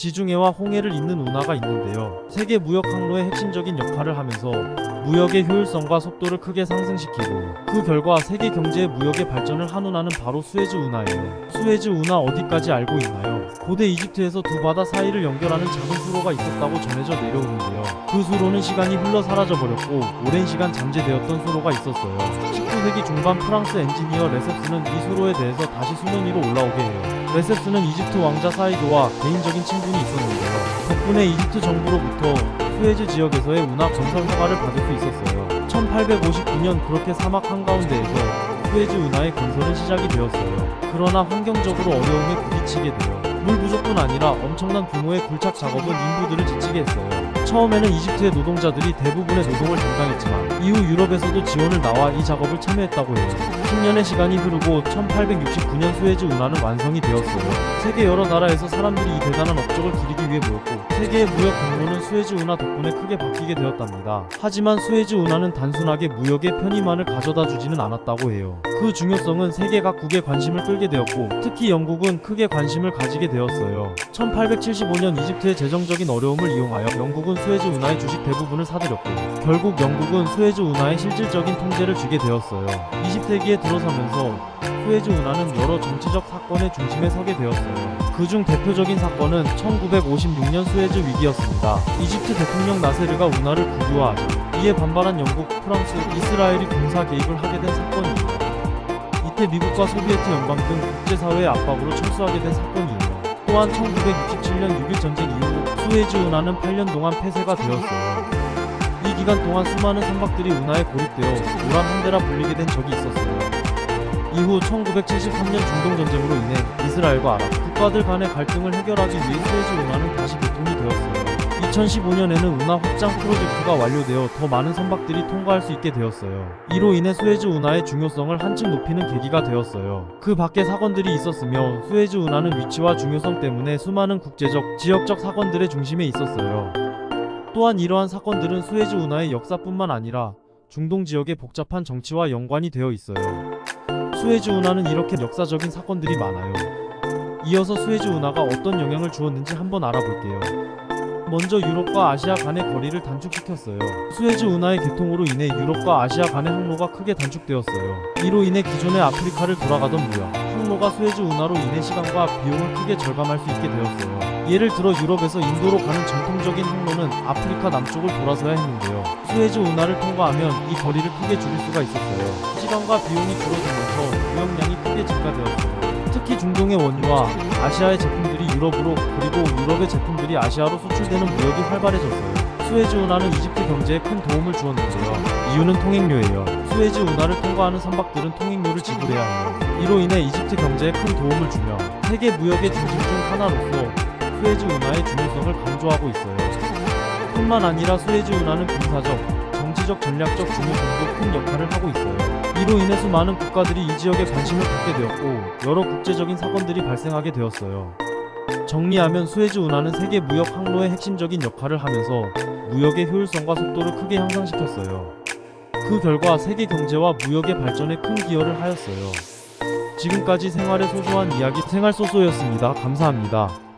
지중해와 홍해를 잇는 운하가 있는데요. 세계 무역 항로의 핵심적인 역할을 하면서 무역의 효율성과 속도를 크게 상승시키고 그 결과 세계 경제의 무역의 발전을 한 운하는 바로 수에즈 운하예요. 수에즈 운하 어디까지 알고 있나요? 고대 이집트에서 두 바다 사이를 연결하는 작은 수로가 있었다고 전해져 내려오는데요. 그 수로는 시간이 흘러 사라져버렸고 오랜 시간 잠재되었던 수로가 있었어요. 19세기 중반 프랑스 엔지니어 레셉스는 이 수로에 대해서 다시 수면 위로 올라오게 해요. 레셉스는 이집트 왕자 사이드와 개인적인 친분이 있었는데요. 덕분에 이집트 정부로부터 수에즈 지역에서의 운하 건설 허가를 받을 수 있었어요. 1859년 그렇게 사막 한가운데에서 수에즈 운하의 건설은 시작이 되었어요. 그러나 환경적으로 어려움에 부딪히게 돼요. 물 부족뿐 아니라 엄청난 규모의 굴착 작업은 인부들을 지치게 했어요. 처음에는 이집트의 노동자들이 대부분의 노동을 담당했지만 이후 유럽에서도 지원을 나와 이 작업을 참여했다고 해요. 10년의 시간이 흐르고 1869년 수에즈 운하는 완성이 되었어요. 세계 여러 나라에서 사람들이 이 대단한 업적을 기리기 위해 모였고 세계의 무역 경로는 수에즈 운하 덕분에 크게 바뀌게 되었답니다. 하지만 수에즈 운하는 단순하게 무역의 편의만을 가져다 주지는 않았다고 해요. 그 중요성은 세계 각국의 관심을 끌게 되었고 특히 영국은 크게 관심을 가지게 되었어요. 1875년 이집트의 재정적인 어려움을 이용하여 영국은 수에즈 운하의 주식 대부분을 사들였고 결국 영국은 수에즈 운하의 실질적인 통제를 쥐게 되었어요. 20세기에 들어서면서 수에즈 운하는 여러 정치적 사건의 중심에 서게 되었어요. 그중 대표적인 사건은 1956년 수에즈 위기였습니다. 이집트 대통령 나세르가 운하를 국유화하자 이에 반발한 영국, 프랑스, 이스라엘이 군사 개입을 하게 된 사건입니다. 이때 미국과 소비에트 연방 등 국제사회의 압박으로 철수하게 된 사건이에요. 또한 1967년 6.1 전쟁 이후 수에즈 운하는 8년 동안 폐쇄가 되었어요. 이 기간 동안 수많은 선박들이 운하에 고립되어 노란 함대라 불리게 된 적이 있었어요. 이후 1973년 중동전쟁으로 인해 이스라엘과 아랍 국가들 간의 갈등을 해결하기 위해 수에즈 운하는 다시 개통이 되었어요. 2015년에는 운하 확장 프로젝트가 완료되어 더 많은 선박들이 통과할 수 있게 되었어요. 이로 인해 수에즈 운하의 중요성을 한층 높이는 계기가 되었어요. 그 밖에 사건들이 있었으며 수에즈 운하는 위치와 중요성 때문에 수많은 국제적, 지역적 사건들의 중심에 있었어요. 또한 이러한 사건들은 수에즈 운하의 역사뿐만 아니라 중동 지역의 복잡한 정치와 연관이 되어 있어요. 수에즈 운하는 이렇게 역사적인 사건들이 많아요. 이어서 수에즈 운하가 어떤 영향을 주었는지 한번 알아볼게요. 먼저 유럽과 아시아 간의 거리를 단축시켰어요. 수에즈 운하의 개통으로 인해 유럽과 아시아 간의 항로가 크게 단축되었어요. 이로 인해 기존의 아프리카를 돌아가던 무역 항로가 수에즈 운하로 인해 시간과 비용을 크게 절감할 수 있게 되었어요. 예를 들어 유럽에서 인도로 가는 전통적인 항로는 아프리카 남쪽을 돌아서야 했는데요. 수에즈 운하를 통과하면 이 거리를 크게 줄일 수가 있었어요. 시간과 비용이 줄어들면서 무역량이 크게 증가되었어요. 특히 중동의 원유와 아시아의 제품들이 유럽으로 그리고 유럽의 제품들이 아시아로 수출되는 무역이 활발해졌어요. 수에즈 운하는 이집트 경제에 큰 도움을 주었는데요. 이유는 통행료예요. 수에즈 운하를 통과하는 선박들은 통행료를 지불해야 해요. 이로 인해 이집트 경제에 큰 도움을 주며 세계 무역의 중심 중 하나로서 수에즈 운하의 중요성을 강조하고 있어요. 뿐만 아니라 수에즈 운하는 군사적, 정치적, 전략적 중요성도 큰 역할을 하고 있어요. 이로 인해 수많은 국가들이 이 지역에 관심을 갖게 되었고 여러 국제적인 사건들이 발생하게 되었어요. 정리하면 수에즈 운하는 세계 무역 항로의 핵심적인 역할을 하면서 무역의 효율성과 속도를 크게 향상시켰어요. 그 결과 세계 경제와 무역의 발전에 큰 기여를 하였어요. 지금까지 생활의 소소한 이야기 생활소소였습니다. 감사합니다.